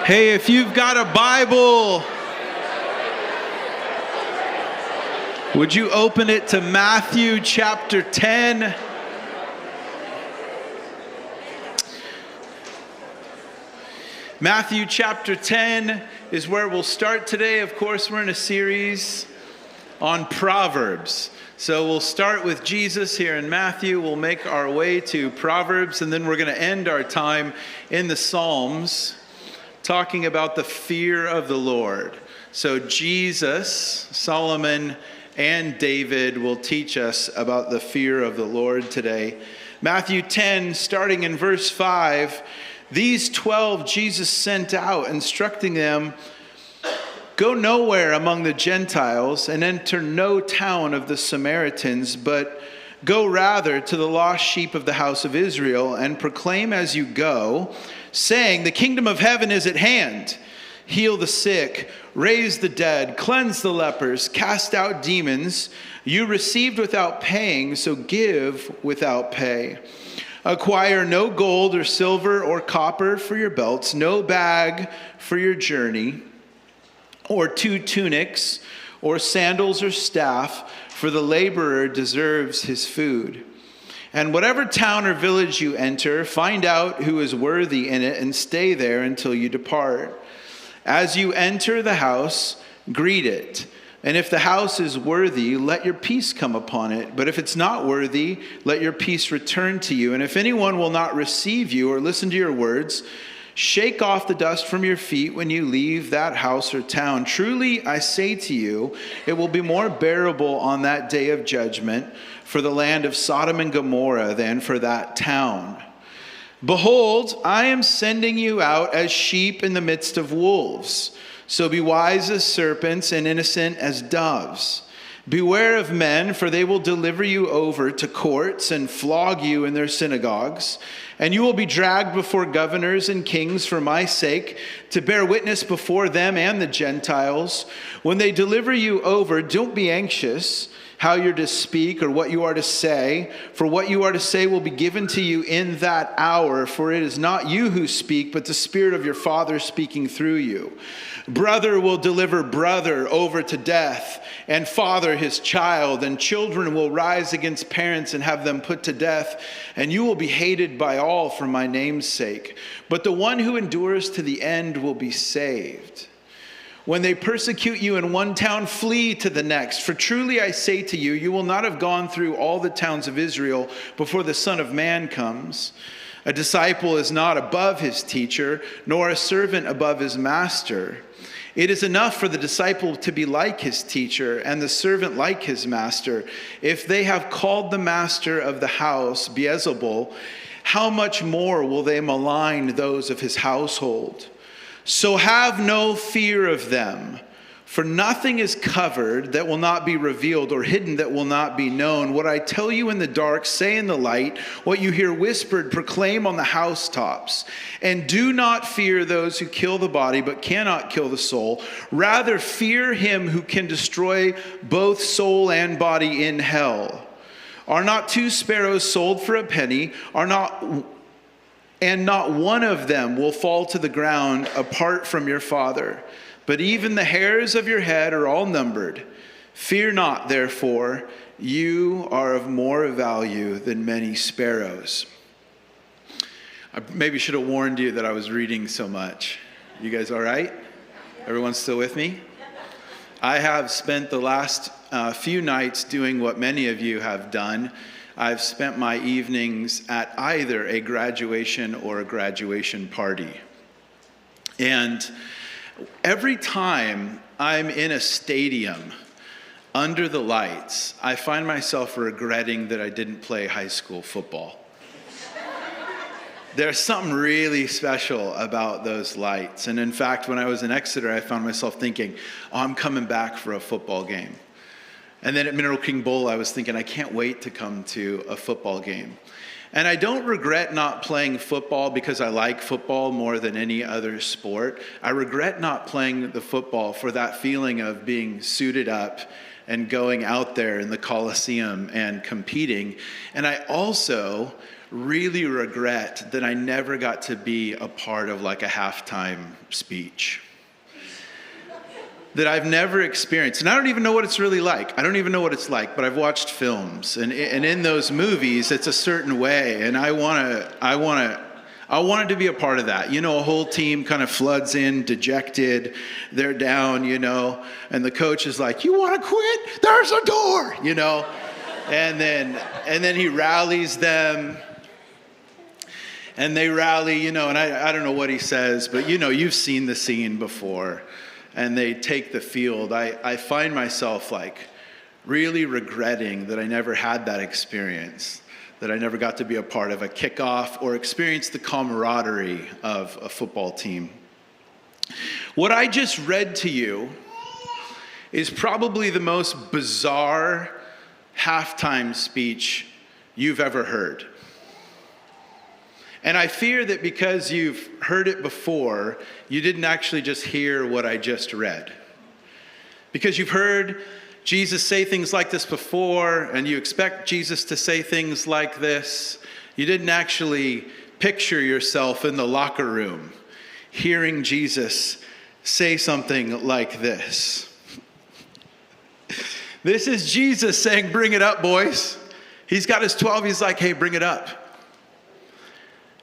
Hey, if you've got a Bible, would you open it to Matthew chapter 10? Matthew chapter 10 is where we'll start today. Of course, we're in a series on Proverbs. So we'll start with Jesus here in Matthew. We'll make our way to Proverbs, and then we're going to end our time in the Psalms talking about the fear of the Lord. So Jesus, Solomon, and David will teach us about the fear of the Lord today. Matthew 10, starting in verse 5, these 12 Jesus sent out, instructing them, "Go nowhere among the Gentiles and enter no town of the Samaritans, but go rather to the lost sheep of the house of Israel and proclaim as you go, saying, the kingdom of heaven is at hand. Heal the sick, raise the dead, cleanse the lepers, cast out demons. You received without paying, so give without pay. Acquire no gold or silver or copper for your belts, no bag for your journey, or 2 tunics, or sandals or staff, for the laborer deserves his food. And whatever town or village you enter, find out who is worthy in it and stay there until you depart. As you enter the house, greet it. And if the house is worthy, let your peace come upon it. But if it's not worthy, let your peace return to you. And if anyone will not receive you or listen to your words, shake off the dust from your feet when you leave that house or town. Truly, I say to you, it will be more bearable on that day of judgment for the land of Sodom and Gomorrah than for that town. Behold, I am sending you out as sheep in the midst of wolves. So be wise as serpents and innocent as doves. Beware of men, for they will deliver you over to courts and flog you in their synagogues. And you will be dragged before governors and kings for my sake, to bear witness before them and the Gentiles. When they deliver you over, don't be anxious how you're to speak or what you are to say, for what you are to say will be given to you in that hour, for it is not you who speak, but the Spirit of your Father speaking through you. Brother will deliver brother over to death, and father his child, and children will rise against parents and have them put to death, and you will be hated by all for my name's sake. But the one who endures to the end will be saved. When they persecute you in one town, flee to the next. For truly I say to you, you will not have gone through all the towns of Israel before the Son of Man comes. A disciple is not above his teacher, nor a servant above his master. It is enough for the disciple to be like his teacher and the servant like his master. If they have called the master of the house Beelzebul, how much more will they malign those of his household? So have no fear of them, for nothing is covered that will not be revealed, or hidden that will not be known. What I tell you in the dark, say in the light. What you hear whispered, proclaim on the housetops. And do not fear those who kill the body, but cannot kill the soul. Rather fear him who can destroy both soul and body in hell. Are not 2 sparrows sold for a penny? And not one of them will fall to the ground apart from your Father. But even the hairs of your head are all numbered. Fear not, therefore, you are of more value than many sparrows." I maybe should have warned you that I was reading so much. You guys all right? Everyone still with me? I have spent the last few nights doing what many of you have done. I've spent my evenings at either a graduation or a graduation party. And every time I'm in a stadium under the lights, I find myself regretting that I didn't play high school football. There's something really special about those lights. And in fact, when I was in Exeter, I found myself thinking, I'm coming back for a football game. And then at Mineral King Bowl, I was thinking, I can't wait to come to a football game. And I don't regret not playing football because I like football more than any other sport. I regret not playing the football for that feeling of being suited up and going out there in the Coliseum and competing. And I also really regret that I never got to be a part of like a halftime speech. That I've never experienced. And I don't even know what it's really like. I don't even know what it's like, but I've watched films. And in those movies, it's a certain way. And I wanted to be a part of that. You know, a whole team kind of floods in, dejected. They're down, you know. And the coach is like, you want to quit? There's a door, you know. And then he rallies them. And they rally, you know, and I don't know what he says, but you know, you've seen the scene before. And they take the field. I find myself like really regretting that I never had that experience, that I never got to be a part of a kickoff or experience the camaraderie of a football team. What I just read to you is probably the most bizarre halftime speech you've ever heard. And I fear that because you've heard it before, you didn't actually just hear what I just read. Because you've heard Jesus say things like this before, and you expect Jesus to say things like this. You didn't actually picture yourself in the locker room hearing Jesus say something like this. This is Jesus saying, bring it up, boys. He's got his 12. He's like, hey, bring it up.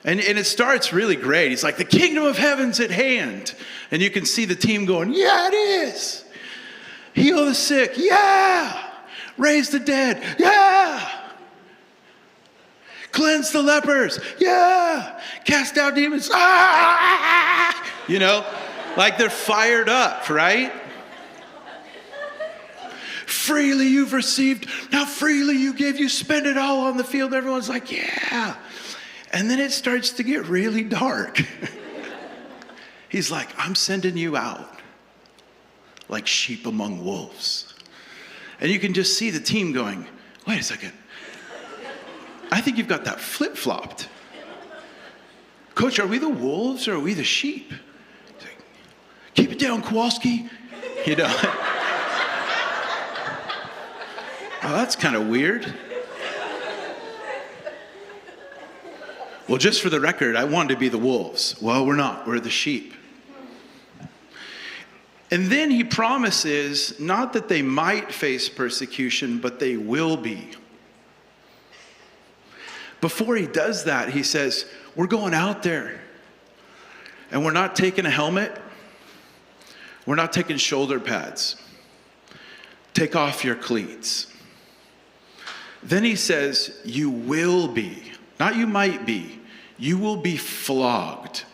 And it starts really great. He's like, the kingdom of heaven's at hand. And you can see the team going, yeah, it is. Heal the sick. Yeah. Raise the dead. Yeah. Cleanse the lepers. Yeah. Cast out demons. Ah! You know, like they're fired up, right? Freely you've received. Now freely you give. You spend it all on the field. Everyone's like, yeah. And then it starts to get really dark. He's like, I'm sending you out like sheep among wolves. And you can just see the team going, wait a second. I think you've got that flip-flopped. Coach, are we the wolves or are we the sheep? He's like, keep it down, Kowalski. You know. Oh, that's kind of weird. Well, just for the record, I wanted to be the wolves. Well, we're not. We're the sheep. And then he promises not that they might face persecution, but they will be. Before he does that, he says, we're going out there. And we're not taking a helmet. We're not taking shoulder pads. Take off your cleats. Then he says, you will be. Not you might be. You will be flogged.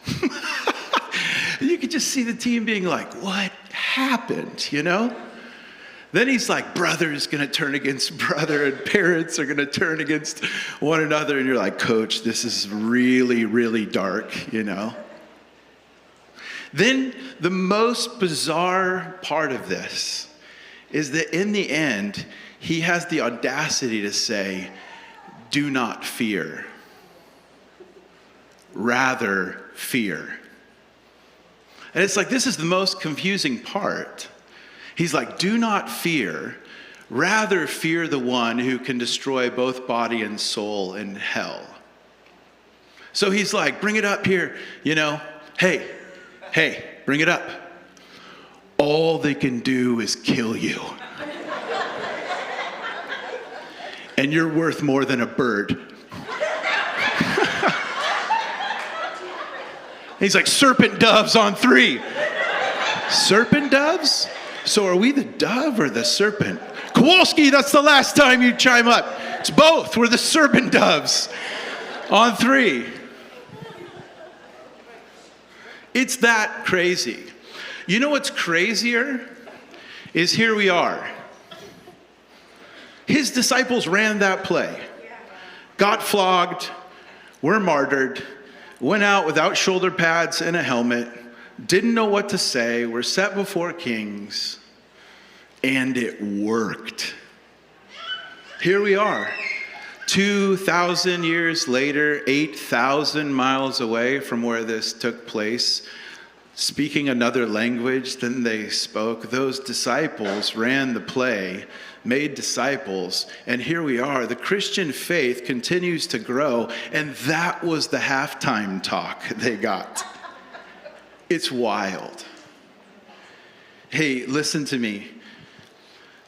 You could just see the team being like, what happened, you know? Then he's like, brother is going to turn against brother, and parents are going to turn against one another. And you're like, coach, this is really, really dark, you know? Then the most bizarre part of this is that in the end, he has the audacity to say, do not fear. Rather fear. And it's like, this is the most confusing part. He's like, do not fear, rather fear the one who can destroy both body and soul in hell. So he's like, bring it up here, you know, hey, bring it up. All they can do is kill you. And you're worth more than a bird. He's like, serpent doves on 3. Serpent doves? So are we the dove or the serpent? Kowalski, that's the last time you chime up. It's both. We're the serpent doves on 3. It's that crazy. You know what's crazier? Is here we are. His disciples ran that play. Got flogged. Were martyred. Went out without shoulder pads and a helmet, didn't know what to say, were set before kings, and it worked. Here we are, 2,000 years later, 8,000 miles away from where this took place. speaking another language than they spoke. Those disciples ran the play, made disciples, and here we are. The Christian faith continues to grow, and that was the halftime talk they got. It's wild. Hey, listen to me.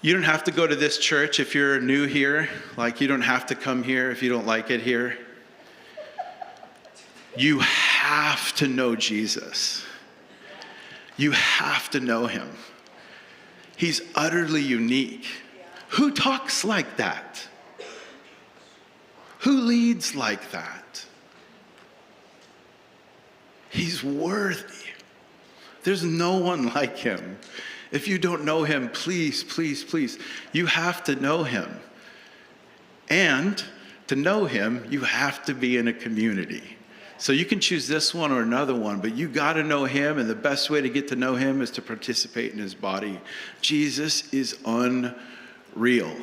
You don't have to go to this church if you're new here. Like, you don't have to come here if you don't like it here. You have to know Jesus. You have to know him. He's utterly unique. Who talks like that? Who leads like that? He's worthy. There's no one like him. If you don't know him, please, please, please, you have to know him. And to know him, you have to be in a community. So you can choose this one or another one, but you got to know him, and the best way to get to know him is to participate in his body. Jesus is unreal.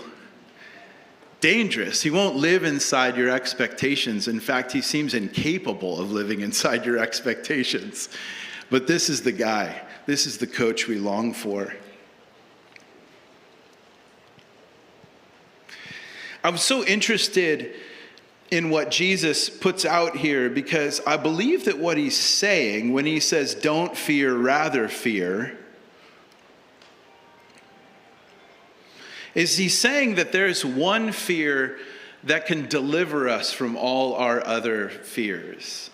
Dangerous. He won't live inside your expectations. In fact, he seems incapable of living inside your expectations. But this is the guy. This is the coach we long for. I'm so interested in what Jesus puts out here, because I believe that what he's saying when he says, don't fear, rather fear, is he's saying that there's one fear that can deliver us from all our other fears.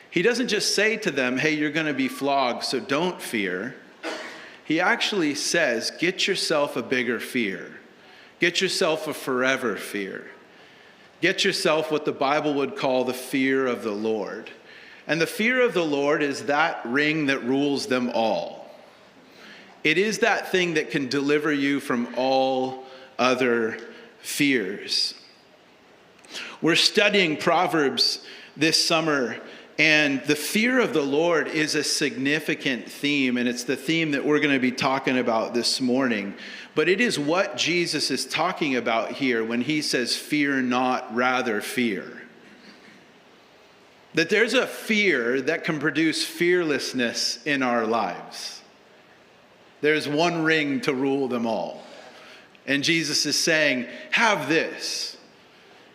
He doesn't just say to them, hey, you're going to be flogged, so don't fear. He actually says, get yourself a bigger fear. Get yourself a forever fear. Get yourself what the Bible would call the fear of the Lord. And the fear of the Lord is that ring that rules them all. It is that thing that can deliver you from all other fears. We're studying Proverbs this summer, and the fear of the Lord is a significant theme, and it's the theme that we're going to be talking about this morning. But it is what Jesus is talking about here when he says, fear not, rather fear. That there's a fear that can produce fearlessness in our lives. There's one ring to rule them all. And Jesus is saying, have this.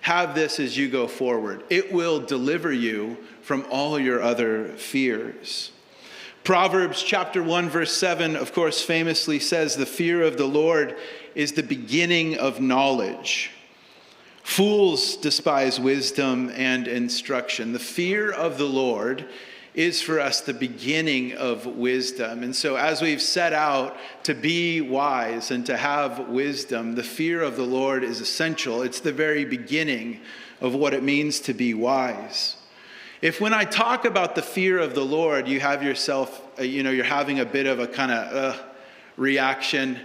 Have this as you go forward. It will deliver you from all your other fears. Proverbs chapter 1, verse 7, of course, famously says, the fear of the Lord is the beginning of knowledge. Fools despise wisdom and instruction. The fear of the Lord is for us the beginning of wisdom. And so as we've set out to be wise and to have wisdom, the fear of the Lord is essential. It's the very beginning of what it means to be wise. If when I talk about the fear of the Lord, you have yourself, you're having a bit of a kind of reaction,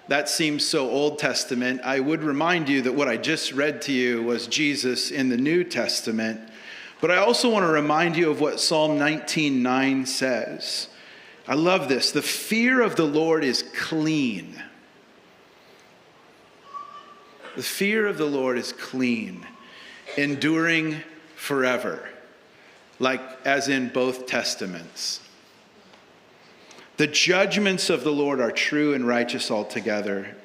that seems so Old Testament, I would remind you that what I just read to you was Jesus in the New Testament. But I also want to remind you of what Psalm 19:9 says. I love this. The fear of the Lord is clean. The fear of the Lord is clean, enduring forever. Like as in both testaments. The judgments of the Lord are true and righteous altogether.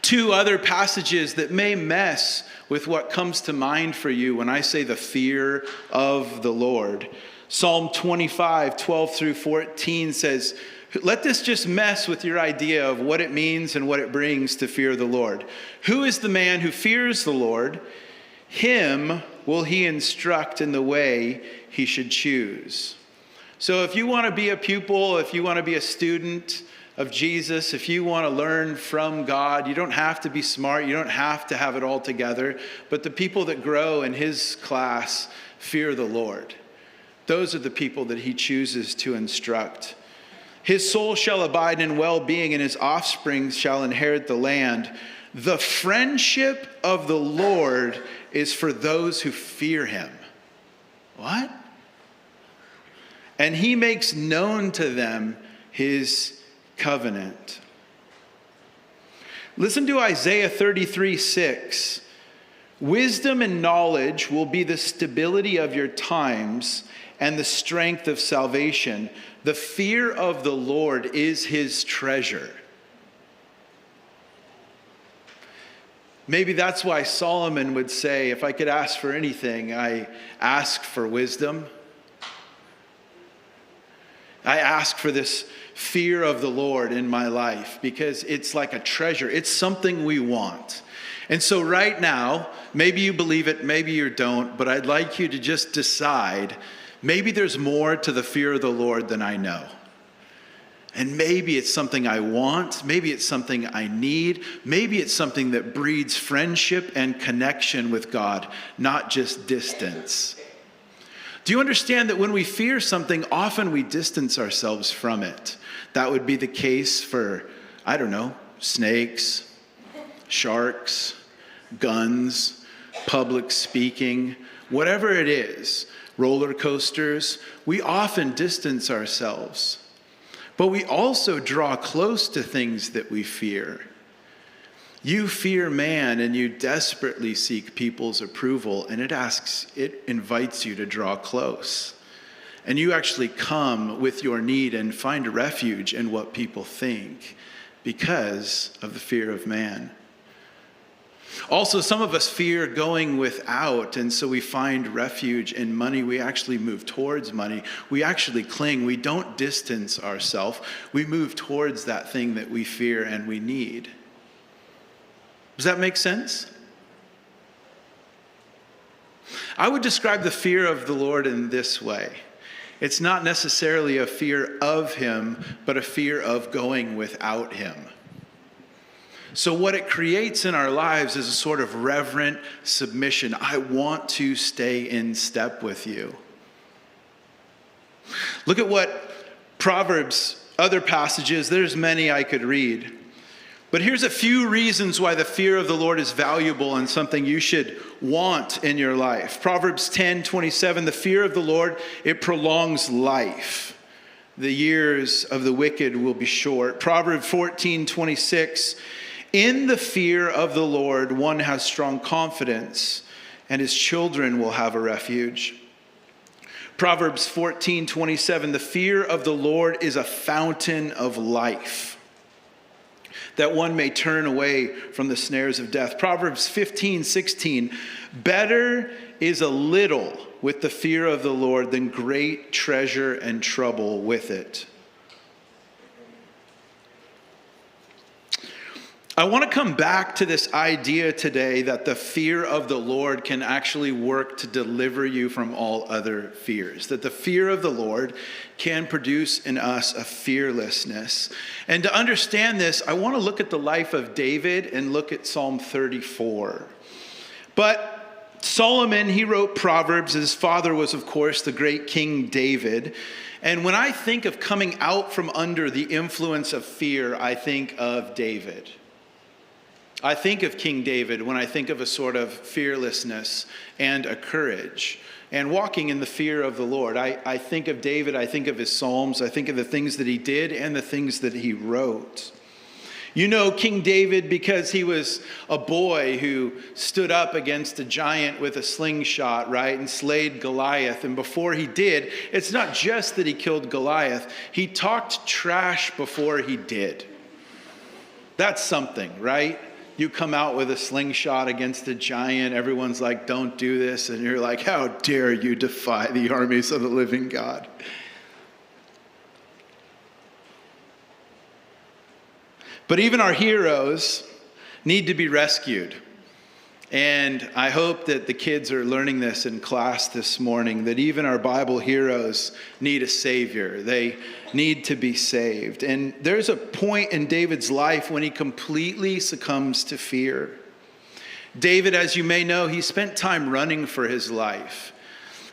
Two other passages that may mess with what comes to mind for you when I say the fear of the Lord. Psalm 25, 12 through 14 says, let this just mess with your idea of what it means and what it brings to fear the Lord. Who is the man who fears the Lord? Him will he instruct in the way he should choose. So if you want to be a pupil, if you want to be a student of Jesus, if you want to learn from God, you don't have to be smart, you don't have to have it all together, but the people that grow in his class fear the Lord. Those are the people that he chooses to instruct. His soul shall abide in well-being, and his offspring shall inherit the land. The friendship of the Lord is for those who fear him. What? And he makes known to them his covenant. Listen to Isaiah 33:6. Wisdom and knowledge will be the stability of your times, and the strength of salvation. The fear of the Lord is his treasure. Maybe that's why Solomon would say, if I could ask for anything, I ask for wisdom. I ask for this fear of the Lord in my life because it's like a treasure. It's something we want. And so right now, maybe you believe it, maybe you don't, but I'd like you to just decide, maybe there's more to the fear of the Lord than I know. And maybe it's something I want, maybe it's something I need, maybe it's something that breeds friendship and connection with God, not just distance. Do you understand that when we fear something, often we distance ourselves from it? That would be the case for, I don't know, snakes, sharks, guns, public speaking, whatever it is, roller coasters. We often distance ourselves. But we also draw close to things that we fear. You fear man and you desperately seek people's approval, and it invites you to draw close. And you actually come with your need and find refuge in what people think because of the fear of man. Also, some of us fear going without, and so we find refuge in money. We actually move towards money. We actually cling. We don't distance ourselves. We move towards that thing that we fear and we need. Does that make sense? I would describe the fear of the Lord in this way. It's not necessarily a fear of him, but a fear of going without him. So what it creates in our lives is a sort of reverent submission. I want to stay in step with you. Look at what Proverbs, other passages, there's many I could read. But here's a few reasons why the fear of the Lord is valuable and something you should want in your life. Proverbs 10:27, the fear of the Lord, it prolongs life. The years of the wicked will be short. Proverbs 14:26, in the fear of the Lord, one has strong confidence, and his children will have a refuge. Proverbs 14:27, the fear of the Lord is a fountain of life, that one may turn away from the snares of death. Proverbs 15:16, better is a little with the fear of the Lord than great treasure and trouble with it. I want to come back to this idea today that the fear of the Lord can actually work to deliver you from all other fears. That the fear of the Lord can produce in us a fearlessness. And to understand this, I want to look at the life of David and look at Psalm 34. But Solomon, he wrote Proverbs. His father was, of course, the great King David. And when I think of coming out from under the influence of fear, I think of David. I think of King David when I think of a sort of fearlessness and a courage and walking in the fear of the Lord. I think of David, I think of his Psalms, I think of the things that he did and the things that he wrote. You know King David because he was a boy who stood up against a giant with a slingshot, right, and slayed Goliath. And before he did, it's not just that he killed Goliath, he talked trash before he did. That's something, right? You come out with a slingshot against a giant. Everyone's like, don't do this. And you're like, how dare you defy the armies of the living God? But even our heroes need to be rescued. And I hope that the kids are learning this in class this morning, that even our Bible heroes need a Savior. They need to be saved. And there's a point in David's life when he completely succumbs to fear. David, as you may know, he spent time running for his life.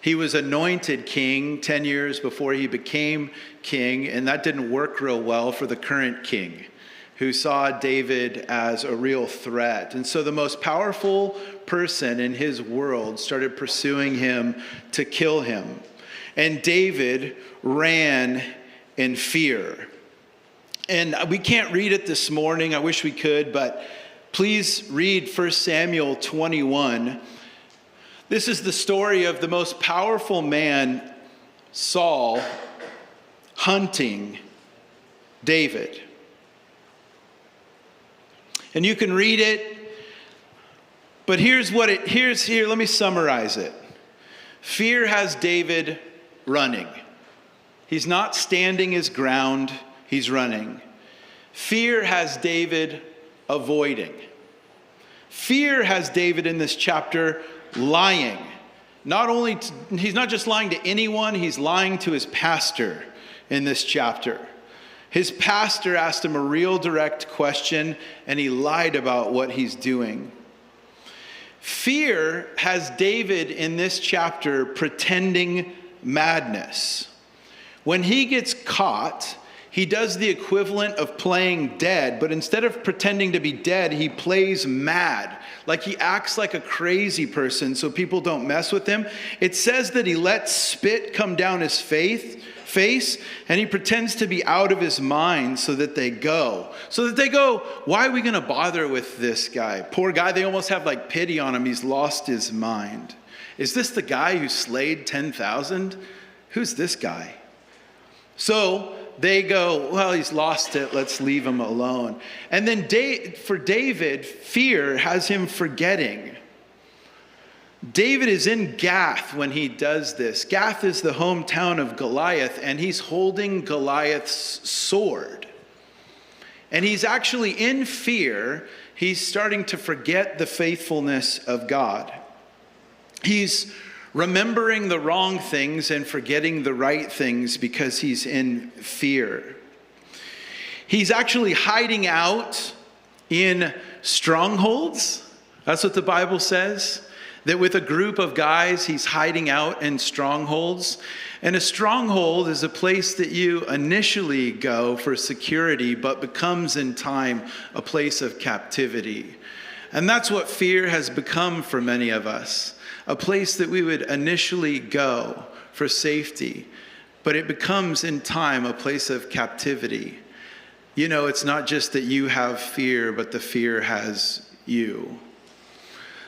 He was anointed king 10 years before he became king, and that didn't work real well for the current king, who saw David as a real threat. And so the most powerful person in his world started pursuing him to kill him. And David ran in fear. And we can't read it this morning. I wish we could, but please read 1 Samuel 21. This is the story of the most powerful man Saul hunting David. And you can read it, but here, let me summarize it. Fear has David running. He's not standing his ground, he's running. Fear has David avoiding. Fear has David in this chapter lying. He's not just lying to anyone, he's lying to his pastor in this chapter. His pastor asked him a real direct question, and he lied about what he's doing. Fear has David in this chapter pretending madness. When he gets caught, he does the equivalent of playing dead, but instead of pretending to be dead, he plays mad. Like he acts like a crazy person so people don't mess with him. It says that he lets spit come down his face, and he pretends to be out of his mind so that they go. Why are we going to bother with this guy? Poor guy, they almost have like pity on him. He's lost his mind. Is this the guy who slayed 10,000? Who's this guy? So they go, well, he's lost it. Let's leave him alone. And then for David, fear has him forgetting. David is in Gath when he does this. Gath is the hometown of Goliath, and he's holding Goliath's sword. And he's actually in fear. He's starting to forget the faithfulness of God. He's remembering the wrong things and forgetting the right things because he's in fear. He's actually hiding out in strongholds. That's what the Bible says. That with a group of guys, he's hiding out in strongholds. And a stronghold is a place that you initially go for security, but becomes in time a place of captivity. And that's what fear has become for many of us. A place that we would initially go for safety, but it becomes in time a place of captivity. You know, it's not just that you have fear, but the fear has you.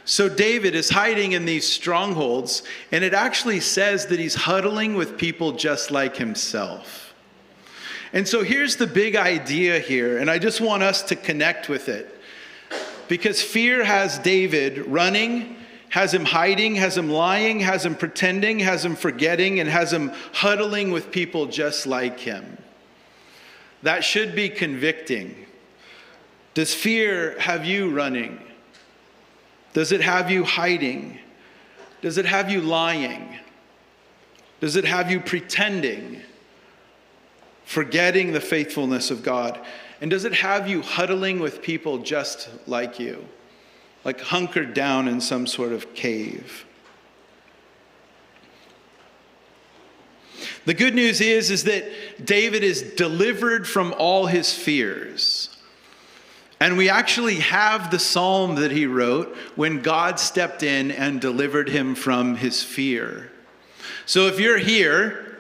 So David is hiding in these strongholds, and it actually says that he's huddling with people just like himself. And so here's the big idea here, and I just want us to connect with it. Because fear has David running, has him hiding, has him lying, has him pretending, has him forgetting, and has him huddling with people just like him. That should be convicting. Does fear have you running? Does it have you hiding? Does it have you lying? Does it have you pretending, forgetting the faithfulness of God? And does it have you huddling with people just like you, like hunkered down in some sort of cave? The good news is that David is delivered from all his fears. And we actually have the psalm that he wrote when God stepped in and delivered him from his fear. So if you're here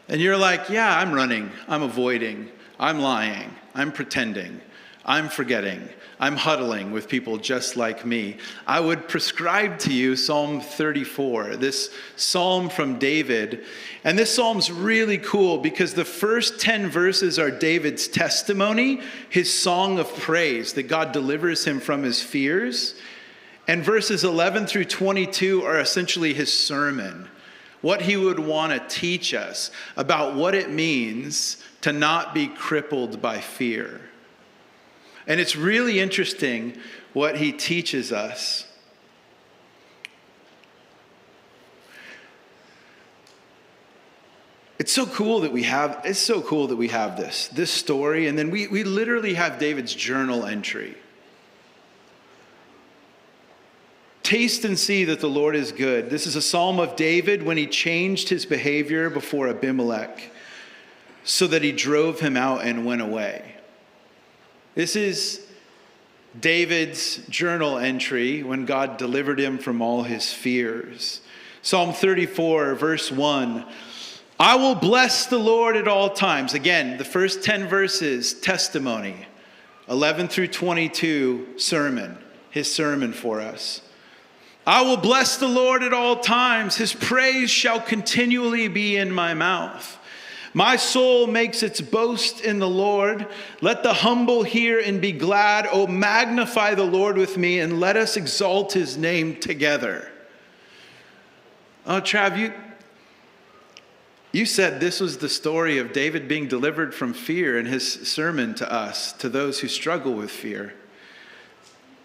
and you're like, yeah, I'm running, I'm avoiding, I'm lying, I'm pretending, I'm forgetting, I'm huddling with people just like me, I would prescribe to you Psalm 34, this psalm from David. And this psalm's really cool because the first 10 verses are David's testimony, his song of praise, that God delivers him from his fears. And verses 11 through 22 are essentially his sermon, what he would want to teach us about what it means to not be crippled by fear. And it's really interesting what he teaches us. It's so cool that we have this story, and then we literally have David's journal entry. Taste and see that the Lord is good. This is a psalm of David when he changed his behavior before Abimelech so that he drove him out and went away. This is David's journal entry when God delivered him from all his fears. Psalm 34, verse 1. I will bless the Lord at all times. Again, the first 10 verses, testimony. 11 through 22, sermon. His sermon for us. I will bless the Lord at all times. His praise shall continually be in my mouth. My soul makes its boast in the Lord. Let the humble hear and be glad. Oh, magnify the Lord with me, and let us exalt his name together. Oh, Trav, you said this was the story of David being delivered from fear in his sermon to us, to those who struggle with fear.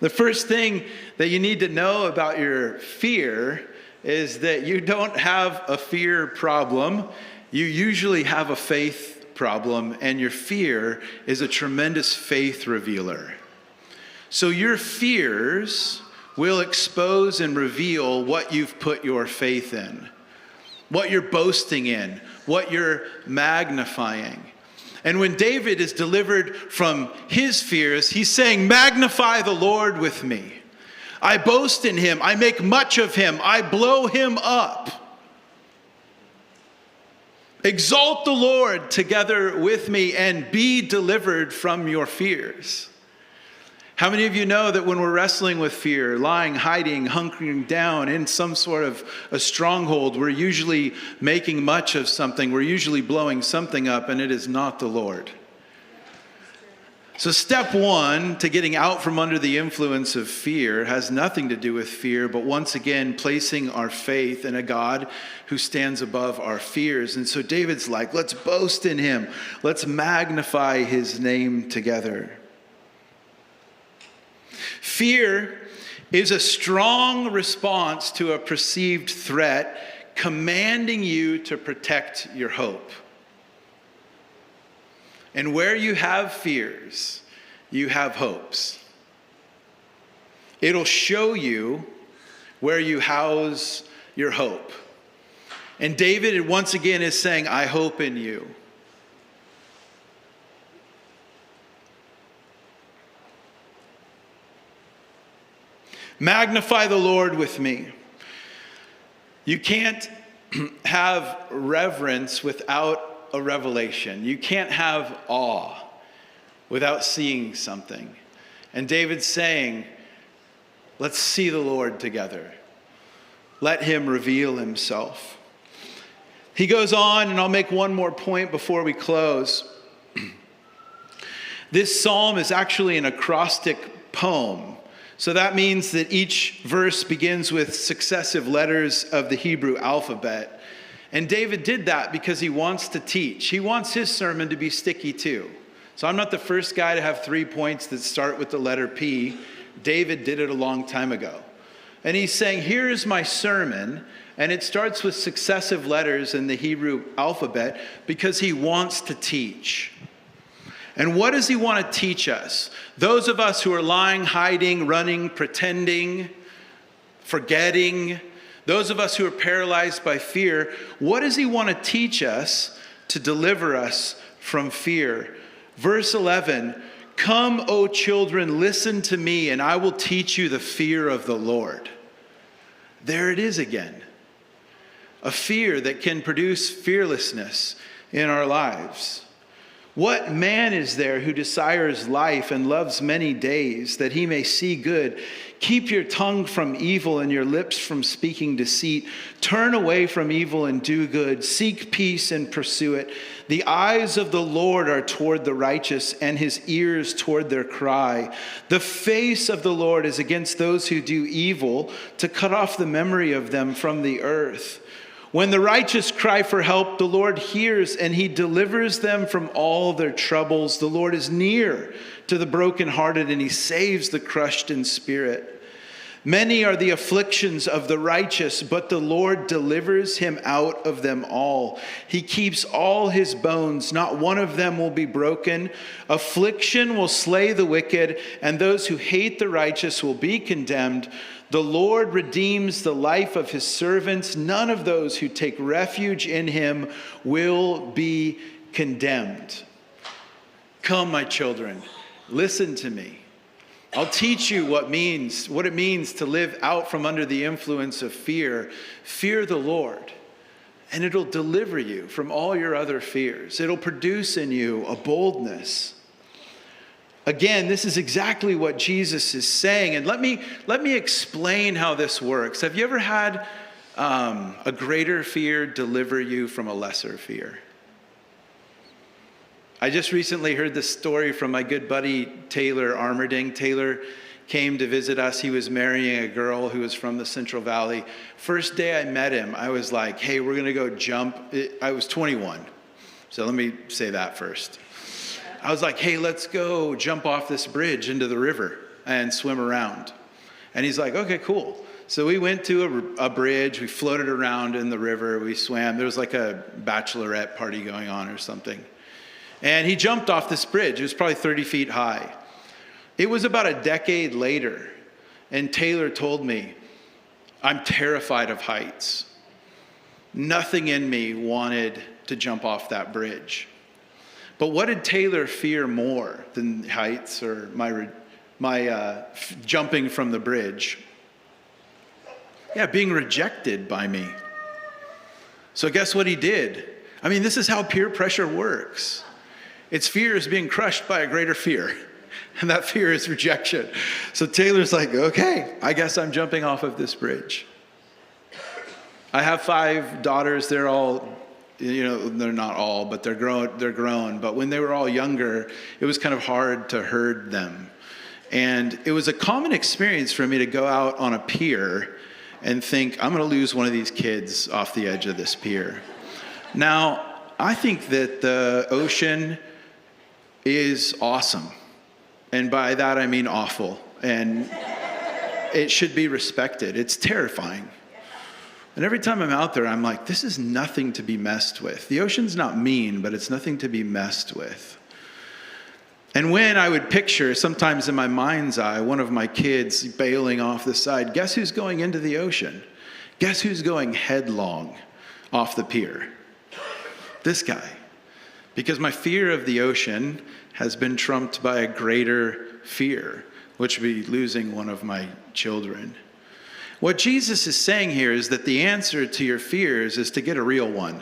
The first thing that you need to know about your fear is that you don't have a fear problem. You usually have a faith problem, and your fear is a tremendous faith revealer. So your fears will expose and reveal what you've put your faith in, what you're boasting in, what you're magnifying. And when David is delivered from his fears, he's saying, magnify the Lord with me. I boast in him. I make much of him. I blow him up. Exalt the Lord together with me and be delivered from your fears. How many of you know that when we're wrestling with fear, lying, hiding, hunkering down in some sort of a stronghold, we're usually making much of something, we're usually blowing something up, and it is not the Lord. So step one to getting out from under the influence of fear has nothing to do with fear, but once again, placing our faith in a God who stands above our fears. And so David's like, let's boast in him. Let's magnify his name together. Fear is a strong response to a perceived threat, commanding you to protect your hope. And where you have fears, you have hopes. It'll show you where you house your hope. And David, once again, is saying, I hope in you. Magnify the Lord with me. You can't have reverence without a revelation. You can't have awe without seeing something. And David's saying, let's see the Lord together. Let him reveal himself. He goes on, and I'll make one more point before we close. This psalm is actually an acrostic poem. So that means that each verse begins with successive letters of the Hebrew alphabet. And David did that because he wants to teach. He wants his sermon to be sticky too. So I'm not the first guy to have 3 points that start with the letter P. David did it a long time ago. And he's saying, here is my sermon. And it starts with successive letters in the Hebrew alphabet because he wants to teach. And what does he want to teach us? Those of us who are lying, hiding, running, pretending, forgetting, those of us who are paralyzed by fear, what does he want to teach us to deliver us from fear? Verse 11, come, O children, listen to me, and I will teach you the fear of the Lord. There it is again. A fear that can produce fearlessness in our lives. What man is there who desires life and loves many days, that he may see good? Keep your tongue from evil and your lips from speaking deceit. Turn away from evil and do good. Seek peace and pursue it. The eyes of the Lord are toward the righteous, and his ears toward their cry. The face of the Lord is against those who do evil, to cut off the memory of them from the earth. When the righteous cry for help, the Lord hears, and he delivers them from all their troubles. The Lord is near to the brokenhearted, and he saves the crushed in spirit. Many are the afflictions of the righteous, but the Lord delivers him out of them all. He keeps all his bones, not one of them will be broken. Affliction will slay the wicked, and those who hate the righteous will be condemned. The Lord redeems the life of his servants. None of those who take refuge in him will be condemned. Come, my children, listen to me. I'll teach you what it means to live out from under the influence of fear. Fear the Lord, and it'll deliver you from all your other fears. It'll produce in you a boldness. Again, this is exactly what Jesus is saying. And let me explain how this works. Have you ever had a greater fear deliver you from a lesser fear? I just recently heard this story from my good buddy Taylor Armerding. Taylor came to visit us. He was marrying a girl who was from the Central Valley. First day I met him, I was like, hey, we're going to go jump. I was 21. So let me say that first. I was like, hey, let's go jump off this bridge into the river and swim around. And he's like, okay, cool. So we went to a bridge. We floated around in the river. We swam. There was like a bachelorette party going on or something. And he jumped off this bridge. It was probably 30 feet high. It was about a decade later. And Taylor told me, I'm terrified of heights. Nothing in me wanted to jump off that bridge. But what did Taylor fear more than heights or my jumping from the bridge? Yeah, being rejected by me. So guess what he did? I mean, this is how peer pressure works. Its fear is being crushed by a greater fear. And that fear is rejection. So Taylor's like, okay, I guess I'm jumping off of this bridge. I have 5 daughters. They're all, they're not all, but they're grown. But when they were all younger, it was kind of hard to herd them. And it was a common experience for me to go out on a pier and think, I'm going to lose one of these kids off the edge of this pier. Now, I think that the ocean is awesome. And by that, I mean awful. And it should be respected. It's terrifying. And every time I'm out there, I'm like, this is nothing to be messed with. The ocean's not mean, but it's nothing to be messed with. And when I would picture, sometimes in my mind's eye, one of my kids bailing off the side, guess who's going into the ocean? Guess who's going headlong off the pier? This guy. Because my fear of the ocean has been trumped by a greater fear, which would be losing one of my children. What Jesus is saying here is that the answer to your fears is to get a real one.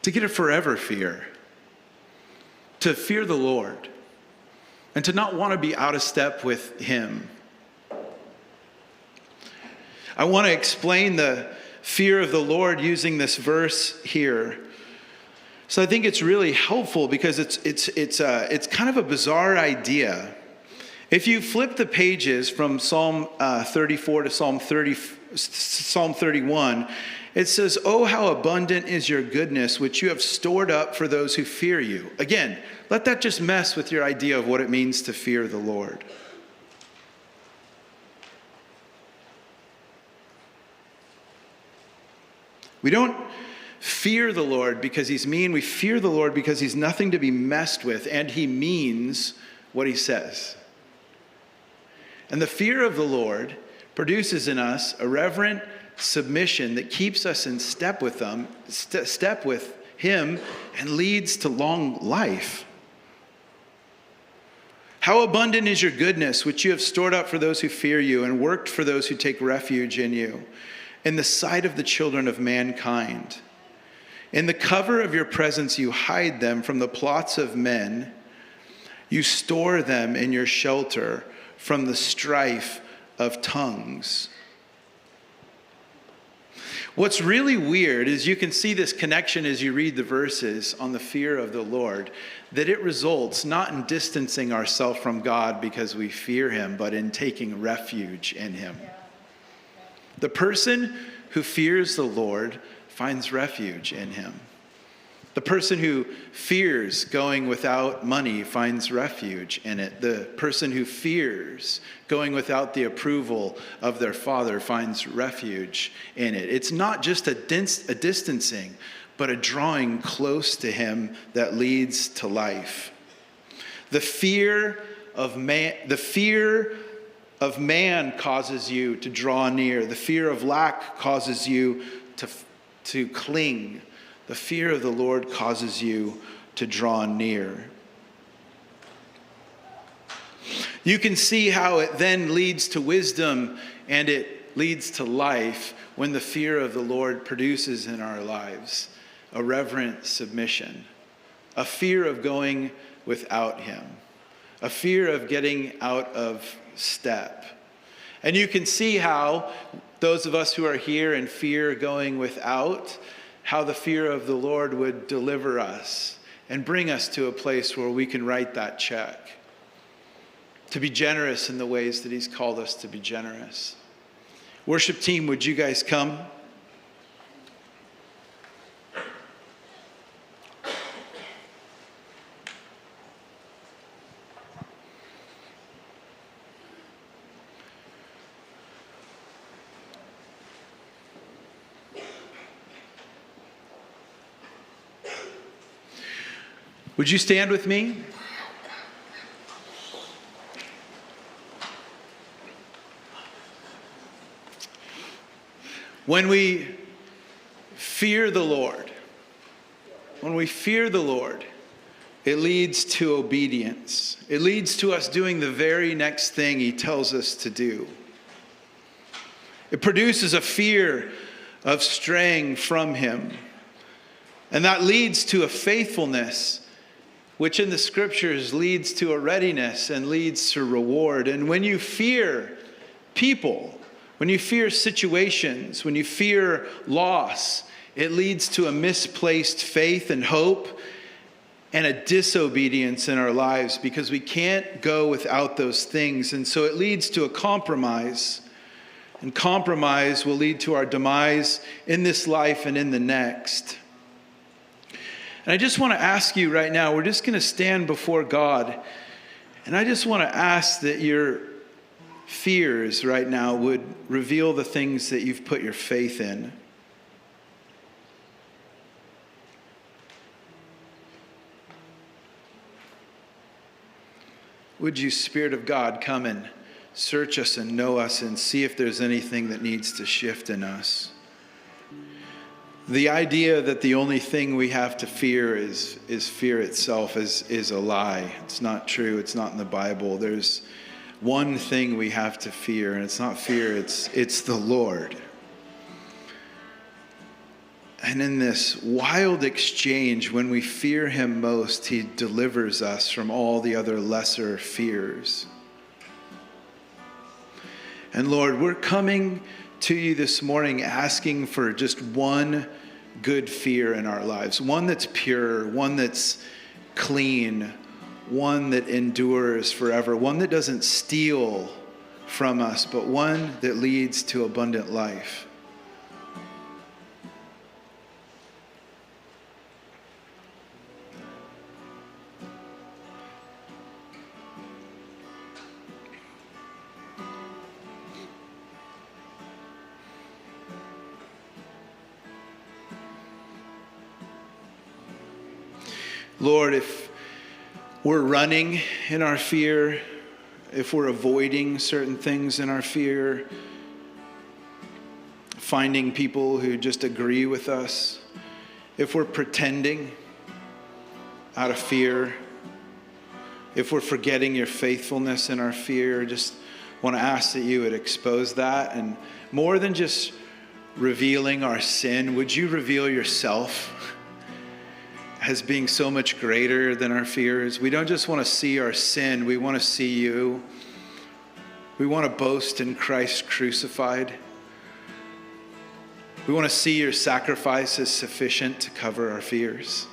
To get a forever fear. To fear the Lord. And to not want to be out of step with Him. I want to explain the fear of the Lord using this verse here. So I think it's really helpful because it's kind of a bizarre idea. If you flip the pages from Psalm 34 to Psalm 31, it says, "Oh, how abundant is your goodness, which you have stored up for those who fear you." Again, let that just mess with your idea of what it means to fear the Lord. We don't fear the Lord because He's mean. We fear the Lord because He's nothing to be messed with, and He means what He says. And the fear of the Lord produces in us a reverent submission that keeps us in step with Him and leads to long life. How abundant is your goodness, which you have stored up for those who fear you and worked for those who take refuge in you, in the sight of the children of mankind. In the cover of your presence you hide them from the plots of men. You store them in your shelter from the strife of tongues. What's really weird is you can see this connection as you read the verses on the fear of the Lord, that it results not in distancing ourselves from God because we fear Him, but in taking refuge in Him. The person who fears the Lord finds refuge in Him. The person who fears going without money finds refuge in it. The person who fears going without the approval of their father finds refuge in it. It's not just a distancing, but a drawing close to Him that leads to life. The fear of man causes you to draw near. The fear of lack causes you to cling. The fear of the Lord causes you to draw near. You can see how it then leads to wisdom and it leads to life when the fear of the Lord produces in our lives a reverent submission, a fear of going without him, a fear of getting out of step. And you can see how those of us who are here in fear going without, how the fear of the Lord would deliver us and bring us to a place where we can write that check, to be generous in the ways that he's called us to be generous. Worship team, would you guys come? Would you stand with me? When we fear the Lord, it leads to obedience. It leads to us doing the very next thing he tells us to do. It produces a fear of straying from him. And that leads to a faithfulness, which in the scriptures leads to a readiness and leads to reward. And when you fear people, when you fear situations, when you fear loss, it leads to a misplaced faith and hope and a disobedience in our lives, because we can't go without those things. And so it leads to a compromise. And compromise will lead to our demise in this life and in the next. And I just want to ask you right now, we're just going to stand before God. And I just want to ask that your fears right now would reveal the things that you've put your faith in. Would you, Spirit of God, come and search us and know us and see if there's anything that needs to shift in us. The idea that the only thing we have to fear is fear itself is a lie. It's not true. It's not in the Bible. There's one thing we have to fear, and it's not fear, it's the Lord. And in this wild exchange, when we fear him most, he delivers us from all the other lesser fears. And Lord, we're coming to you this morning asking for just one good fear in our lives, one that's pure, one that's clean, one that endures forever, one that doesn't steal from us, but one that leads to abundant life. Lord, if we're running in our fear, if we're avoiding certain things in our fear, finding people who just agree with us, if we're pretending out of fear, if we're forgetting your faithfulness in our fear, just want to ask that you would expose that. And more than just revealing our sin, would you reveal yourself as being so much greater than our fears? We don't just want to see our sin, we want to see you. We want to boast in Christ crucified. We want to see your sacrifice as sufficient to cover our fears.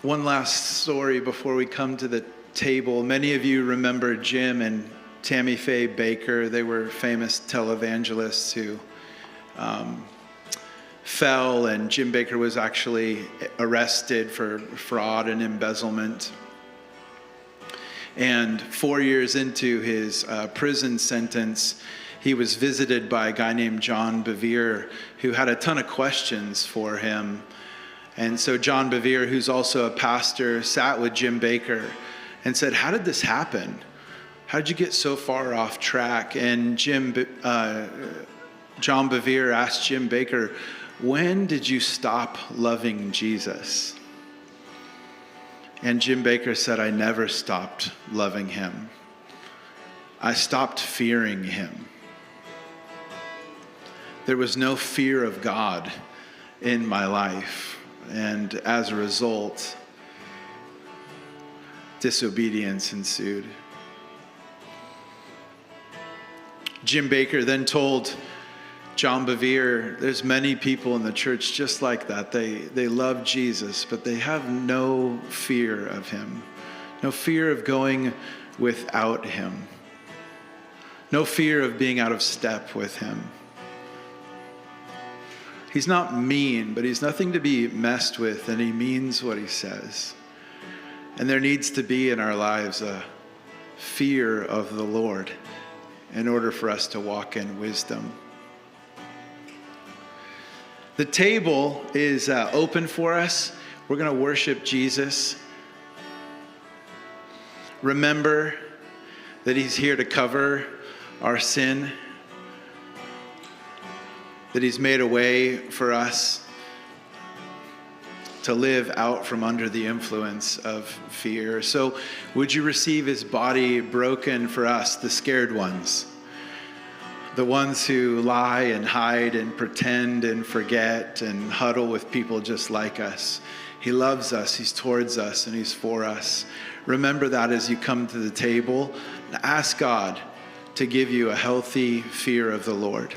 One last story before we come to the table. Many of you remember Jim and Tammy Faye Baker. They were famous televangelists who fell, and Jim Baker was actually arrested for fraud and embezzlement. And 4 years into his prison sentence, he was visited by a guy named John Bevere, who had a ton of questions for him. And so John Bevere, who's also a pastor, sat with Jim Baker and said, "How did this happen? How did you get so far off track?" And John Bevere asked Jim Baker, "When did you stop loving Jesus?" And Jim Bakker said, I never stopped loving him. I stopped fearing him. There was no fear of God in my life. And as a result, disobedience ensued. Jim Bakker then told John Bevere, there's many people in the church just like that. They love Jesus, but they have no fear of him. No fear of going without him. No fear of being out of step with him. He's not mean, but he's nothing to be messed with, and he means what he says. And there needs to be in our lives a fear of the Lord in order for us to walk in wisdom. The table is open for us. We're going to worship Jesus. Remember that he's here to cover our sin, that he's made a way for us to live out from under the influence of fear. So would you receive his body broken for us, the scared ones, the ones who lie and hide and pretend and forget and huddle with people just like us? He loves us, he's towards us, and he's for us. Remember that as you come to the table. Ask God to give you a healthy fear of the Lord.